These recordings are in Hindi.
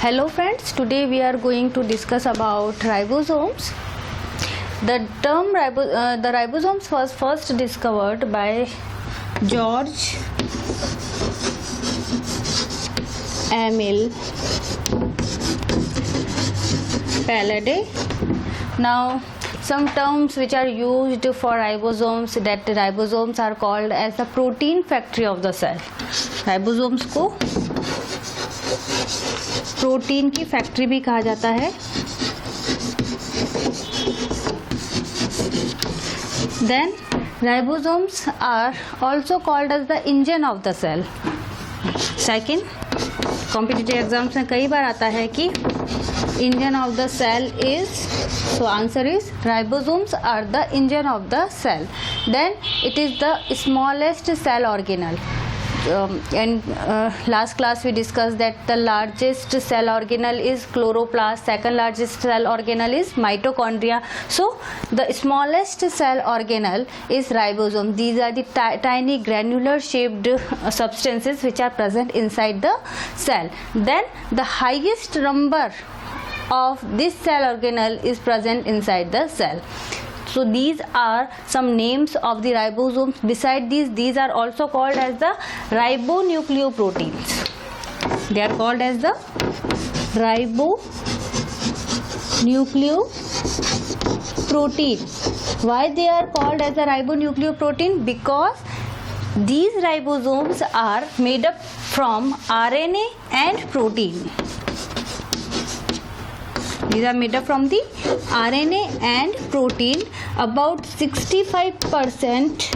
Hello friends, today we are going to discuss about ribosomes. The term the ribosomes was first discovered by George Emil Palade. Now some terms which are used for ribosomes, that ribosomes are called as the protein factory of the cell. Ribosomes को प्रोटीन की फैक्ट्री भी कहा जाता है. Then ribosomes are also called as the engine of the cell. Second, competitive exams में कई बार आता है कि engine of the cell is, so answer is ribosomes are the engine of the cell. Then it is the smallest cell organelle. Last class we discussed that the largest cell organelle is chloroplast, second largest cell organelle is mitochondria. So the smallest cell organelle is ribosome. These are the tiny granular shaped substances which are present inside the cell. Then the highest number of this cell organelle is present inside the cell. So these are some names of the ribosomes. Beside these are also called as the ribonucleoproteins. They are called as the ribonucleoprotein. Why they are called as a ribonucleoprotein? Because these ribosomes are made up from RNA and protein. These are made up from the RNA and protein. About 65%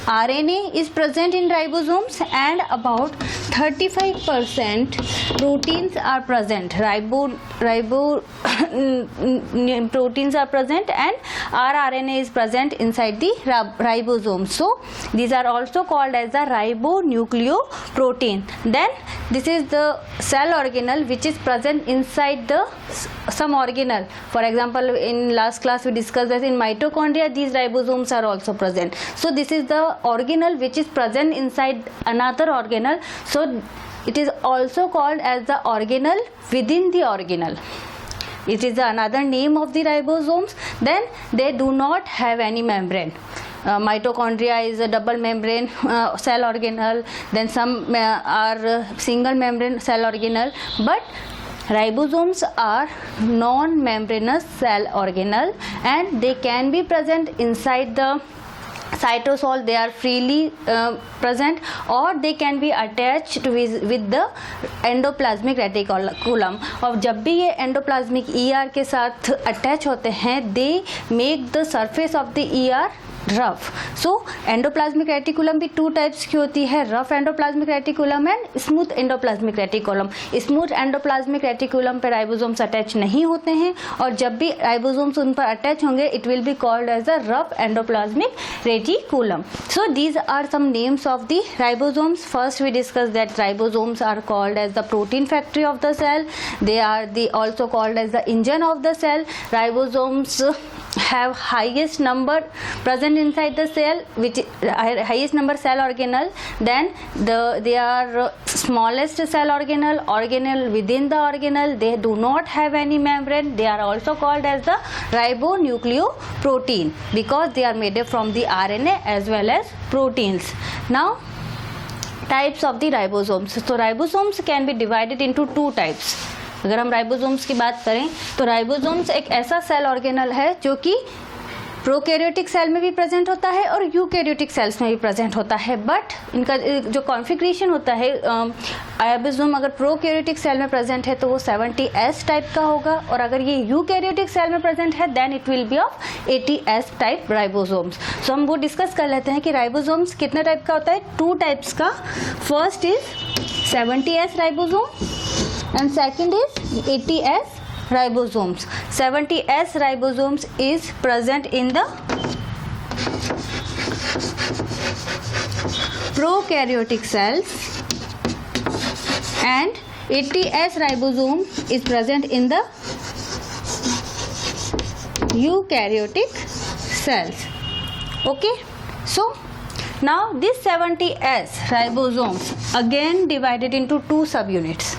RNA is present in ribosomes and about 35% proteins are present. Proteins are present and rRNA is present inside the ribosome. So these are also called as the ribonucleoprotein. Then this is the cell organelle which is present inside the some organelle. For example, in last class we discussed that in mitochondria these ribosomes are also present. So this is the organelle which is present inside another organelle. So it is also called as the organelle within the organelle. It is another name of the ribosomes. Then they do not have any membrane. Mitochondria is a double membrane cell organelle. Then some are single membrane cell organelle. But ribosomes are non-membranous cell organelle and they can be present inside the cytosol. They are freely present, or they can be attached with the endoplasmic reticulum. और जब भी ये endoplasmic ER के साथ attach होते हैं, they make the surface of the ER rough. So endoplasmic reticulum भी टू टाइप्स की होती है, rough endoplasmic reticulum and smooth endoplasmic reticulum. Smooth endoplasmic reticulum पर राइबोसोम्स अटैच नहीं होते हैं, और जब भी राइबोसोम्स उन पर अटैच होंगे it will be called as the rough endoplasmic reticulum. So these are some names of the ribosomes. First we discuss that ribosomes are called as the protein factory of the cell. They are the also called as the engine of the cell. Ribosomes have highest number present inside the cell, which highest number cell organelle. Then they are smallest cell organelle within the organelle. They do not have any membrane. They are also called as the ribonucleoprotein because they are made up from the RNA as well as proteins. Now types of the ribosomes. So ribosomes can be divided into two types. अगर हम राइबोसोम्स की बात करें तो राइबोसोम्स एक ऐसा सेल ऑर्गेनल है जो कि प्रोकैरियोटिक सेल में भी प्रेजेंट होता है और यूकैरियोटिक सेल्स में भी प्रेजेंट होता है. बट इनका जो कॉन्फ़िगरेशन होता है, राइबोसोम अगर प्रोकैरियोटिक सेल में प्रेजेंट है तो वो 70S टाइप का होगा, और अगर ये यूकैरियोटिक सेल में प्रेजेंट है then it will be of 80S type ribosomes. So हम वो डिस्कस कर लेते हैं कि राइबोसोम्स कितने टाइप का होता है. टू टाइप्स का. First is 70S ribosome and second is 80S ribosomes. 70S ribosomes is present in the prokaryotic cells and 80S ribosome is present in the eukaryotic cells. Okay, so now this 70S ribosomes again divided into two subunits.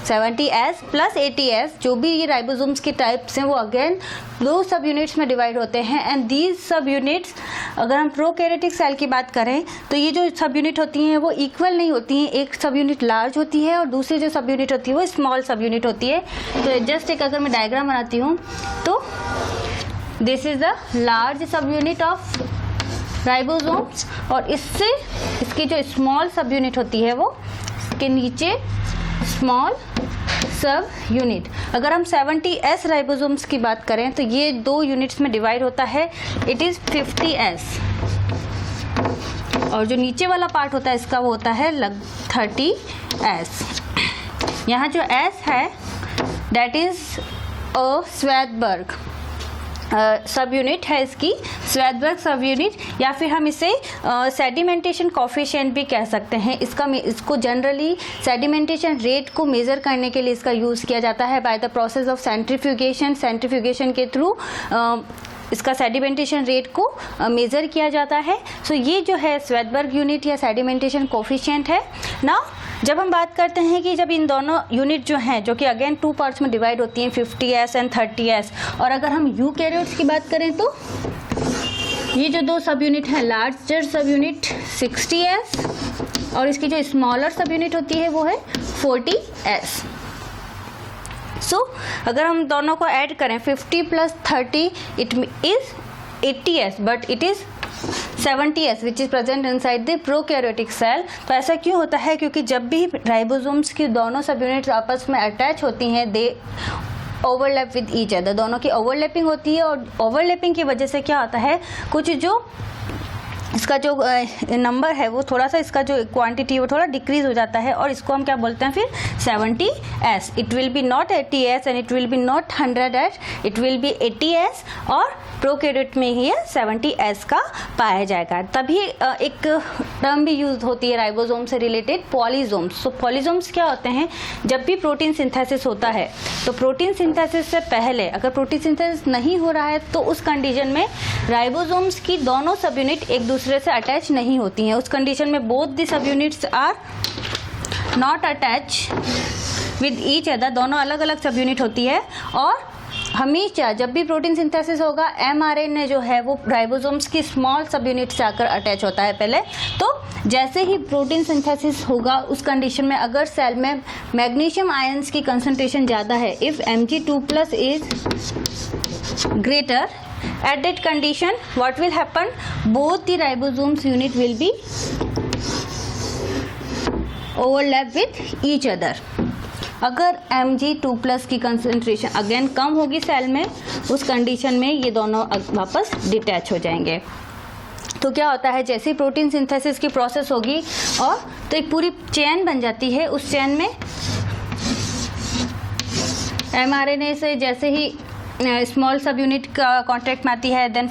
70S plus 80S, जो भी ये राइबोसोम्स के टाइप्स हैं वो अगेन 2 सब यूनिट्स में डिवाइड होते हैं। एंड दीज सब यूनिट्स, अगर हम प्रोकैरियोटिक सेल की बात करें तो ये जो सब यूनिट होती हैं वो इक्वल नहीं होती हैं, एक सब यूनिट लार्ज होती है और दूसरी जो सब यूनिट होती है वो स्मॉल सब यूनिट होती है। तो जस्ट एक अगर मैं डायग्राम बनाती हूँ तो दिस इज द लार्ज सब यूनिट ऑफ राइबोसोम्स, और इससे इसकी जो स्मॉल सब यूनिट होती है वो इसके नीचे स्मॉल सब यूनिट। अगर हम 70S राइबोसोम्स की बात करें तो ये 2 यूनिट्स में डिवाइड होता है, इट इज़ 50S, और जो नीचे वाला पार्ट होता है इसका वो होता है 30S। यहाँ जो S है दैट इज़ अ स्वेदबर्ग सब यूनिट है, इसकी स्वेदबर्ग सब यूनिट, या फिर हम इसे सेडिमेंटेशन कोफिशिएंट भी कह सकते हैं। इसको जनरली सेडिमेंटेशन रेट को मेज़र करने के लिए इसका यूज़ किया जाता है by the process of centrifugation के थ्रू इसका सेडिमेंटेशन रेट को मेज़र किया जाता है। सो ये जो है स्वेदबर्ग यूनिट या सेडिमेंटेशन कोफिशिएंट है। नाउ जब हम बात करते हैं कि जब इन दोनों यूनिट जो हैं, जो कि अगेन 2 पार्ट्स में डिवाइड होती हैं 50S एंड 30S, और अगर हम यूकैरियोट्स की बात करें तो ये जो 2 सब यूनिट हैं, लार्जर सब यूनिट 60S और इसकी जो स्मॉलर सब यूनिट होती है वो है 40S। सो अगर हम दोनों को ऐड करें 50 plus 30 it is 80S, but it is 70S which is present inside the prokaryotic cell. तो ऐसा क्यों होता है? क्योंकि जब भी राइबोसोम्स की दोनों सब यूनिट्स आपस में अटैच होती हैं, दे ओवरलैप विद ईच अदर, दोनों की ओवरलैपिंग होती है, और ओवरलैपिंग की वजह से क्या होता है, कुछ जो इसका जो नंबर है वो थोड़ा सा, इसका जो क्वांटिटी है वो थोड़ा डिक्रीज हो जाता है, और इसको हम क्या बोलते हैं फिर 70S। It will B not 80S and it will B not 100S, it will B 80S, और प्रोकैरियोट में ही 70S का पाया जाएगा। तभी एक टर्म भी यूज होती है राइबोसोम से रिलेटेड, पॉलीसोम्स। तो पॉलीसोम्स क्या होते हैं? जब भी प्रोटीन सिंथेसिस होता है तो प्रोटीन सिंथेसिस से पहले अगर प्रोटीन सिंथेसिस नहीं हो रहा है तो उस कंडीशन में राइबोसोम्स की दोनों सब यूनिट एक दूसरे से अटैच नहीं होती हैं। उस कंडीशन में both the subunits are not attach with each other, दोनों अलग अलग सब यूनिट होती है। और हमेशा जब भी प्रोटीन सिंथेसिस होगा mRNA जो है वो राइबोसोम्स की स्मॉल सब यूनिट से आकर अटैच होता है पहले। तो जैसे ही प्रोटीन सिंथेसिस होगा उस कंडीशन में अगर सेल में मैग्नीशियम आयंस की कंसंट्रेशन ज़्यादा है, if Mg2+ is greater, at that condition what will happen, both the ribosomes unit will be overlap with each other। अगर Mg2+ की कंसंट्रेशन अगेन कम होगी सेल में, उस कंडीशन में ये दोनों वापस डिटैच हो जाएंगे। तो क्या होता है, जैसे ही प्रोटीन सिंथेसिस की प्रोसेस होगी और तो एक पूरी चेन बन जाती है, उस चेन में mRNA से जैसे ही स्मॉल सब यूनिट का कॉन्टैक्ट में आती है, देन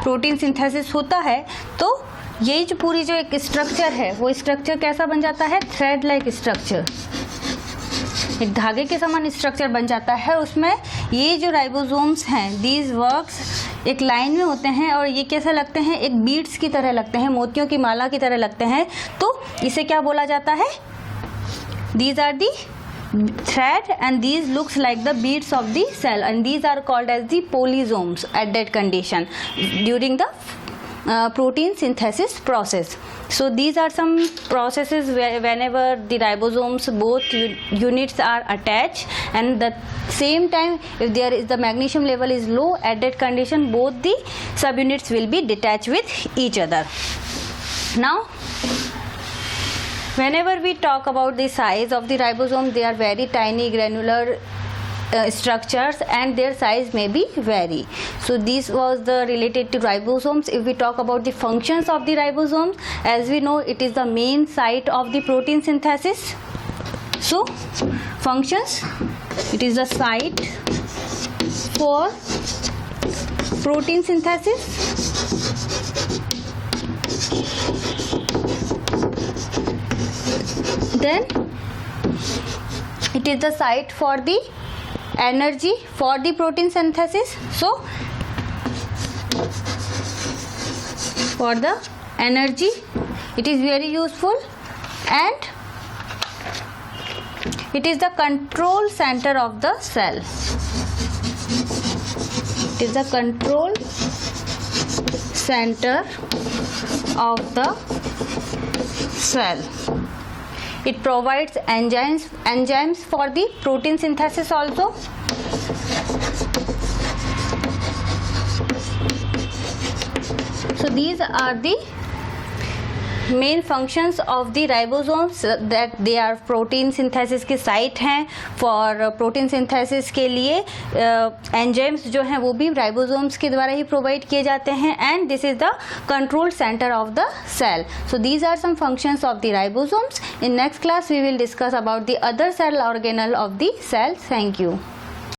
प्रोटीन सिंथेसिस होता है, तो ये जो पूरी जो एक स्ट्रक्चर है वो स्ट्रक्चर कैसा बन जाता है, थ्रेड लाइक स्ट्रक्चर, एक धागे के समान स्ट्रक्चर बन जाता है। उसमें ये जो राइबोसोम्स हैं, दीज वर्क्स एक लाइन में होते हैं और ये कैसे लगते हैं, एक बीड्स की तरह लगते हैं, मोतियों की माला की तरह लगते हैं। तो इसे क्या बोला जाता है, these are the thread and these looks like the beads of the cell and these are called as the polysomes at that condition during the protein synthesis process. So these are some processes where whenever the ribosomes both units are attached, and the same time if there is the magnesium level is low, at that condition both the subunits will be detached with each other. Now whenever we talk about the size of the ribosome, they are very tiny granular structures and their size may be vary. So this was the related to ribosomes. If we talk about the functions of the ribosomes, as we know it is the main site of the protein synthesis. So functions, it is the site for protein synthesis. Then it is the site for the energy for the protein synthesis. So for the energy it is very useful, and It is the control center of the cell. It is the control center of the cell. It provides enzymes for the protein synthesis also. So these are the main functions of the ribosomes, that they are protein synthesis के साइट हैं. फॉर प्रोटीन सिंथेसिस के लिए एंजाइम्स जो हैं वो भी राइबोसोम्स के द्वारा ही प्रोवाइड किए जाते हैं. And this is the control centre of the cell. So these are some functions of the ribosomes. In next class we will discuss about the other cell organelle of the cell. Thank you.